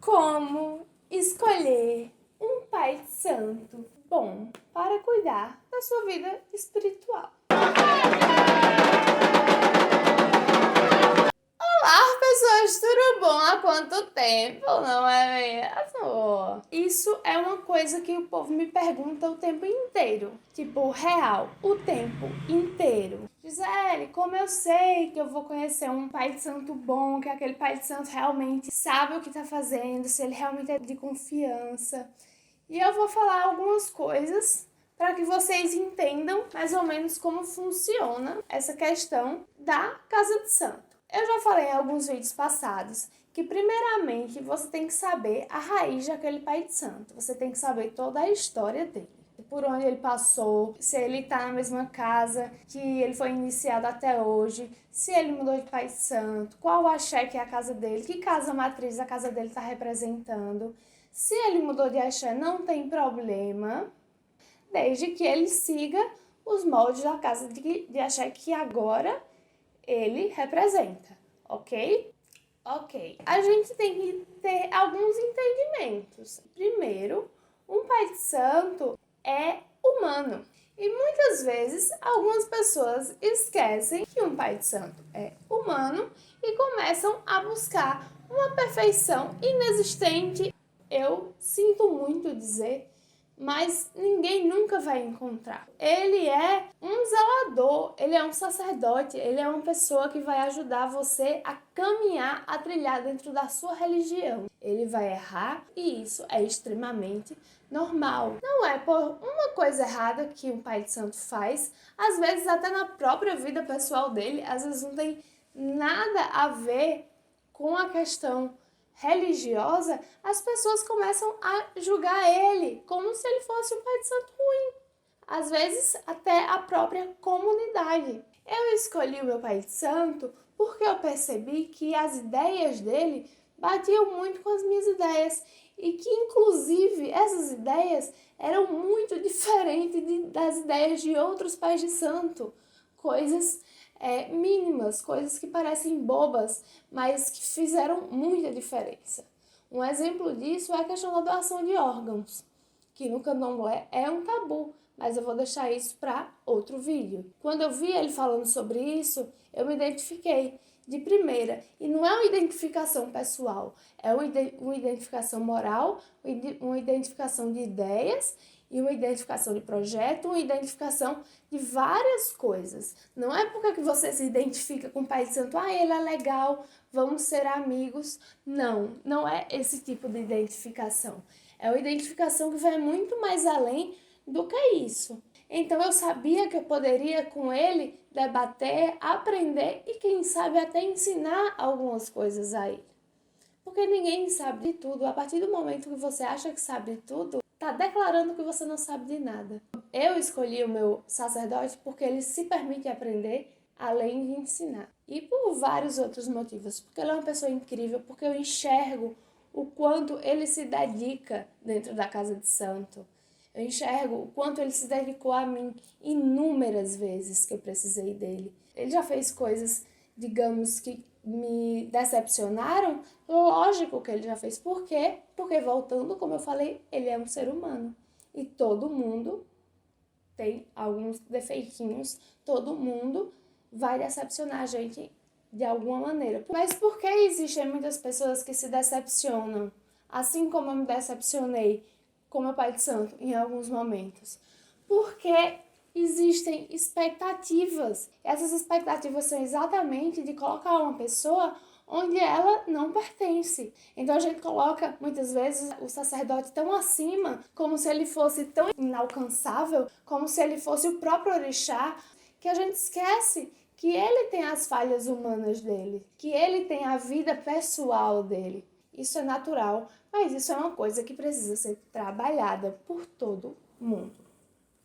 Como escolher um pai santo bom para cuidar da sua vida espiritual? Olá, pessoas, tudo bom? Há quanto tempo, não é mesmo? Isso é uma coisa que o povo me pergunta o tempo inteiro. Tipo, real, o tempo inteiro. Gisele, como eu sei que eu vou conhecer um pai de santo bom, que aquele pai de santo realmente sabe o que tá fazendo, se ele realmente é de confiança? E eu vou falar algumas coisas para que vocês entendam mais ou menos como funciona essa questão da casa de santo. Eu já falei em alguns vídeos passados que, primeiramente, você tem que saber a raiz daquele pai de santo. Você tem que saber toda a história dele. Por onde ele passou, se ele está na mesma casa que ele foi iniciado até hoje, se ele mudou de pai de santo, qual o axé que é a casa dele, que casa matriz a casa dele está representando. Se ele mudou de axé, não tem problema, desde que ele siga os moldes da casa de axé que agora ele representa, ok? Ok. A gente tem que ter alguns entendimentos. Primeiro, um pai de santo é humano. E muitas vezes, algumas pessoas esquecem que um pai de santo é humano e começam a buscar uma perfeição inexistente. Eu sinto muito dizer, mas ninguém nunca vai encontrar. Ele é um zelador, ele é um sacerdote, ele é uma pessoa que vai ajudar você a caminhar, a trilhar dentro da sua religião. Ele vai errar e isso é extremamente normal. Não é por uma coisa errada que um pai de santo faz, às vezes até na própria vida pessoal dele, às vezes não tem nada a ver com a questão religiosa, as pessoas começam a julgar ele como se ele fosse um pai de santo ruim. Às vezes, até a própria comunidade. Eu escolhi o meu pai de santo porque eu percebi que as ideias dele batiam muito com as minhas ideias e que, inclusive, essas ideias eram muito diferentes das ideias de outros pais de santo. Coisas mínimas, coisas que parecem bobas, mas que fizeram muita diferença. Um exemplo disso é a questão da doação de órgãos, que no candomblé é um tabu, mas eu vou deixar isso para outro vídeo. Quando eu vi ele falando sobre isso, eu me identifiquei de primeira. E não é uma identificação pessoal, é uma identificação moral, uma identificação de ideias e uma identificação de projeto, uma identificação de várias coisas. Não é porque você se identifica com o pai de santo, ele é legal, vamos ser amigos. Não, não é esse tipo de identificação. É uma identificação que vai muito mais além do que isso. Então eu sabia que eu poderia com ele debater, aprender e quem sabe até ensinar algumas coisas a ele. Porque ninguém sabe de tudo. A partir do momento que você acha que sabe de tudo, está declarando que você não sabe de nada. Eu escolhi o meu sacerdote porque ele se permite aprender além de ensinar. E por vários outros motivos. Porque ele é uma pessoa incrível, porque eu enxergo o quanto ele se dedica dentro da casa de santo. Eu enxergo o quanto ele se dedicou a mim inúmeras vezes que eu precisei dele. Ele já fez coisas, digamos, que me decepcionaram. Lógico que ele já fez. Por quê? Porque, voltando, como eu falei, ele é um ser humano. E todo mundo tem alguns defeitinhos. Todo mundo vai decepcionar a gente de alguma maneira. Mas por que existem muitas pessoas que se decepcionam? Assim como eu me decepcionei com meu pai de santo em alguns momentos. Porque existem expectativas. Essas expectativas são exatamente de colocar uma pessoa onde ela não pertence. Então a gente coloca, muitas vezes, o sacerdote tão acima, como se ele fosse tão inalcançável, como se ele fosse o próprio orixá, que a gente esquece que ele tem as falhas humanas dele, que ele tem a vida pessoal dele. Isso é natural, mas isso é uma coisa que precisa ser trabalhada por todo mundo.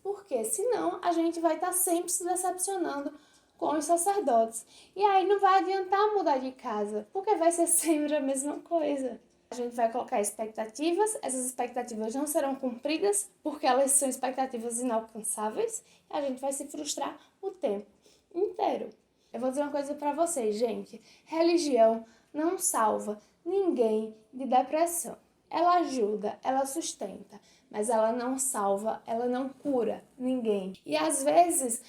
Porque senão a gente vai estar sempre se decepcionando com os sacerdotes. E aí não vai adiantar mudar de casa, porque vai ser sempre a mesma coisa. A gente vai colocar expectativas, essas expectativas não serão cumpridas porque elas são expectativas inalcançáveis e a gente vai se frustrar o tempo inteiro. Eu vou dizer uma coisa pra vocês, gente. Religião não salva ninguém de depressão. Ela ajuda, ela sustenta, mas ela não salva, ela não cura ninguém. E às vezes,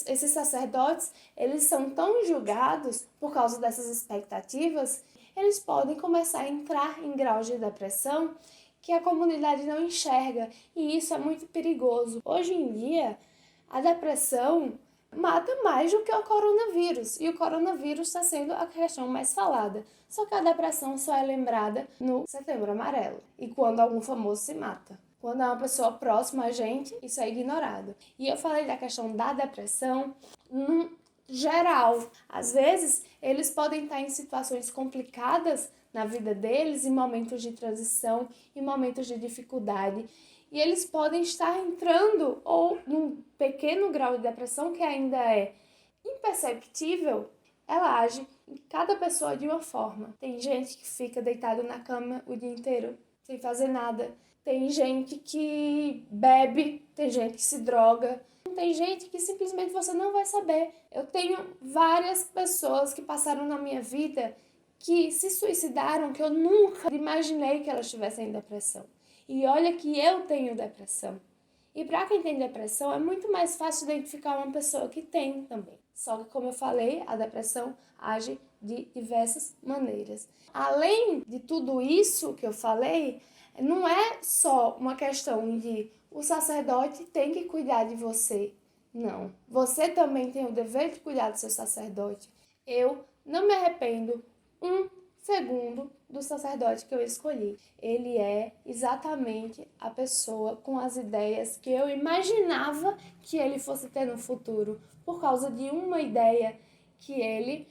esses sacerdotes, eles são tão julgados por causa dessas expectativas, eles podem começar a entrar em graus de depressão que a comunidade não enxerga, e isso é muito perigoso. Hoje em dia, a depressão mata mais do que o coronavírus, e o coronavírus está sendo a questão mais falada. Só que a depressão só é lembrada no Setembro Amarelo, e quando algum famoso se mata. Quando é uma pessoa próxima a gente, isso é ignorado. E eu falei da questão da depressão no geral. Às vezes, eles podem estar em situações complicadas na vida deles, em momentos de transição, em momentos de dificuldade. E eles podem estar entrando ou num pequeno grau de depressão que ainda é imperceptível. Ela age em cada pessoa de uma forma. Tem gente que fica deitado na cama o dia inteiro, sem fazer nada. Tem gente que bebe, tem gente que se droga. Tem gente que simplesmente você não vai saber. Eu tenho várias pessoas que passaram na minha vida que se suicidaram, que eu nunca imaginei que elas tivessem depressão. E olha que eu tenho depressão. E para quem tem depressão, é muito mais fácil identificar uma pessoa que tem também. Só que, como eu falei, a depressão age de diversas maneiras. Além de tudo isso que eu falei, não é só uma questão de o sacerdote tem que cuidar de você. Não. Você também tem o dever de cuidar do seu sacerdote. Eu não me arrependo um segundo do sacerdote que eu escolhi. Ele é exatamente a pessoa com as ideias que eu imaginava que ele fosse ter no futuro, por causa de uma ideia que ele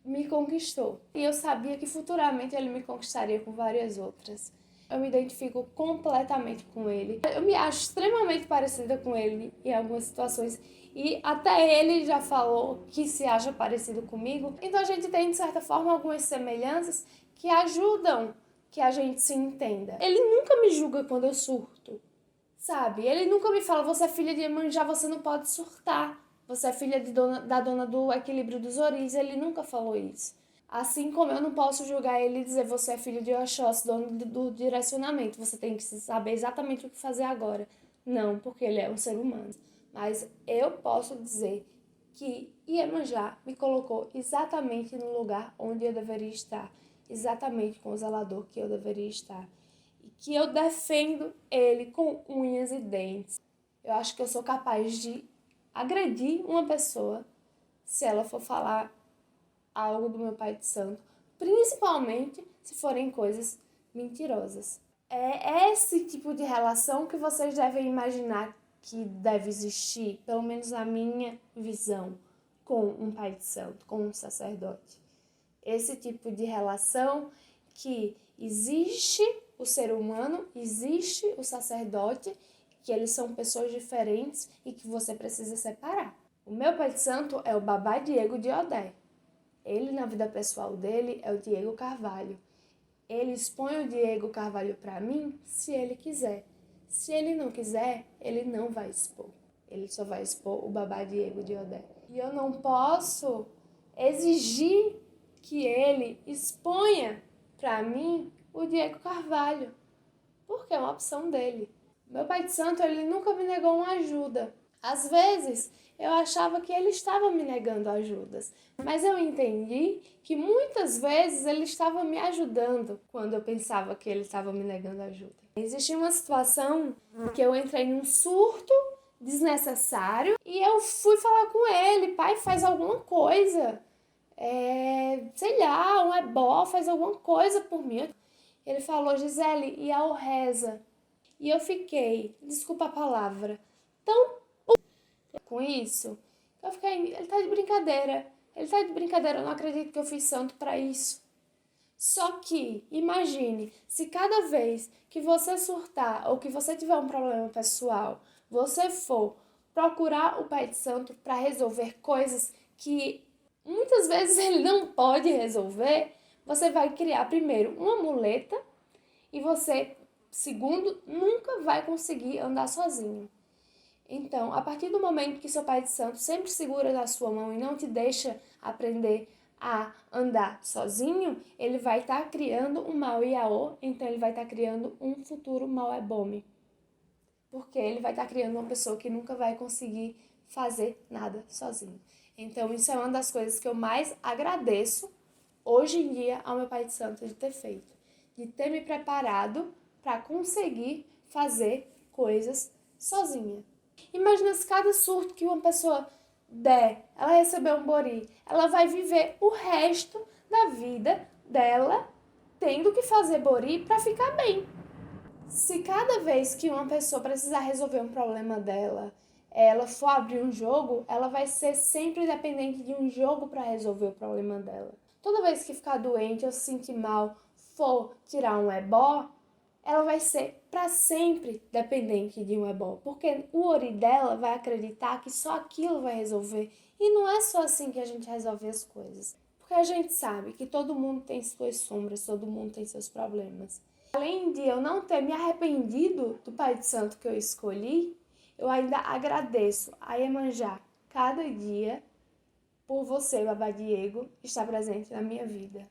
me conquistou. E eu sabia que futuramente ele me conquistaria com várias outras. Eu me identifico completamente com ele. Eu me acho extremamente parecida com ele em algumas situações. E até ele já falou que se acha parecido comigo. Então a gente tem, de certa forma, algumas semelhanças que ajudam que a gente se entenda. Ele nunca me julga quando eu surto, sabe? Ele nunca me fala, você é filha de Iemanjá, você não pode surtar. Você é filha da dona do equilíbrio dos Oris. Ele nunca falou isso. Assim como eu não posso julgar ele e dizer você é filho de Oxóssi, dono do direcionamento, você tem que saber exatamente o que fazer agora. Não, porque ele é um ser humano. Mas eu posso dizer que Iemanjá me colocou exatamente no lugar onde eu deveria estar, exatamente com o zelador que eu deveria estar. E que eu defendo ele com unhas e dentes. Eu acho que eu sou capaz de agredir uma pessoa se ela for falar algo do meu pai de santo, principalmente se forem coisas mentirosas. É esse tipo de relação que vocês devem imaginar que deve existir, pelo menos na minha visão, com um pai de santo, com um sacerdote. Esse tipo de relação que existe o ser humano, existe o sacerdote, que eles são pessoas diferentes e que você precisa separar. O meu pai de santo é o Babá Diego de Odé. Ele, na vida pessoal dele, é o Diego Carvalho. Ele expõe o Diego Carvalho para mim se ele quiser. Se ele não quiser, ele não vai expor. Ele só vai expor o Babá Diego de Odé. E eu não posso exigir que ele exponha para mim o Diego Carvalho, porque é uma opção dele. Meu pai de santo, ele nunca me negou uma ajuda. Às vezes, eu achava que ele estava me negando ajudas, mas eu entendi que muitas vezes ele estava me ajudando quando eu pensava que ele estava me negando ajuda. Existia uma situação que eu entrei num surto desnecessário e eu fui falar com ele, pai, faz alguma coisa, sei lá, um ebó, faz alguma coisa por mim. Ele falou, Gisele, e a reza. E eu fiquei, desculpa a palavra, tão com isso, eu fiquei, ele tá de brincadeira, eu não acredito que eu fiz santo pra isso. Só que, imagine, se cada vez que você surtar ou que você tiver um problema pessoal, você for procurar o Pai de Santo para resolver coisas que muitas vezes ele não pode resolver, você vai criar primeiro uma muleta e você, segundo, nunca vai conseguir andar sozinho. Então, a partir do momento que seu Pai de Santo sempre segura na sua mão e não te deixa aprender a andar sozinho, ele vai estar criando um mau Iaô, então ele vai estar criando um futuro mau Ebome. Porque ele vai estar criando uma pessoa que nunca vai conseguir fazer nada sozinho. Então isso é uma das coisas que eu mais agradeço hoje em dia ao meu pai de santo de ter feito. De ter me preparado para conseguir fazer coisas sozinha. Imagina se cada surto que uma pessoa der, ela receber um bori, ela vai viver o resto da vida dela tendo que fazer bori para ficar bem. Se cada vez que uma pessoa precisar resolver um problema dela, ela for abrir um jogo, ela vai ser sempre dependente de um jogo para resolver o problema dela. Toda vez que ficar doente ou se sentir mal, for tirar um ebó, ela vai ser para sempre dependente de um ebó, porque o ori dela vai acreditar que só aquilo vai resolver. E não é só assim que a gente resolve as coisas. Porque a gente sabe que todo mundo tem suas sombras, todo mundo tem seus problemas. Além de eu não ter me arrependido do pai de santo que eu escolhi, eu ainda agradeço a Iemanjá cada dia por você, Babá Diego, estar presente na minha vida.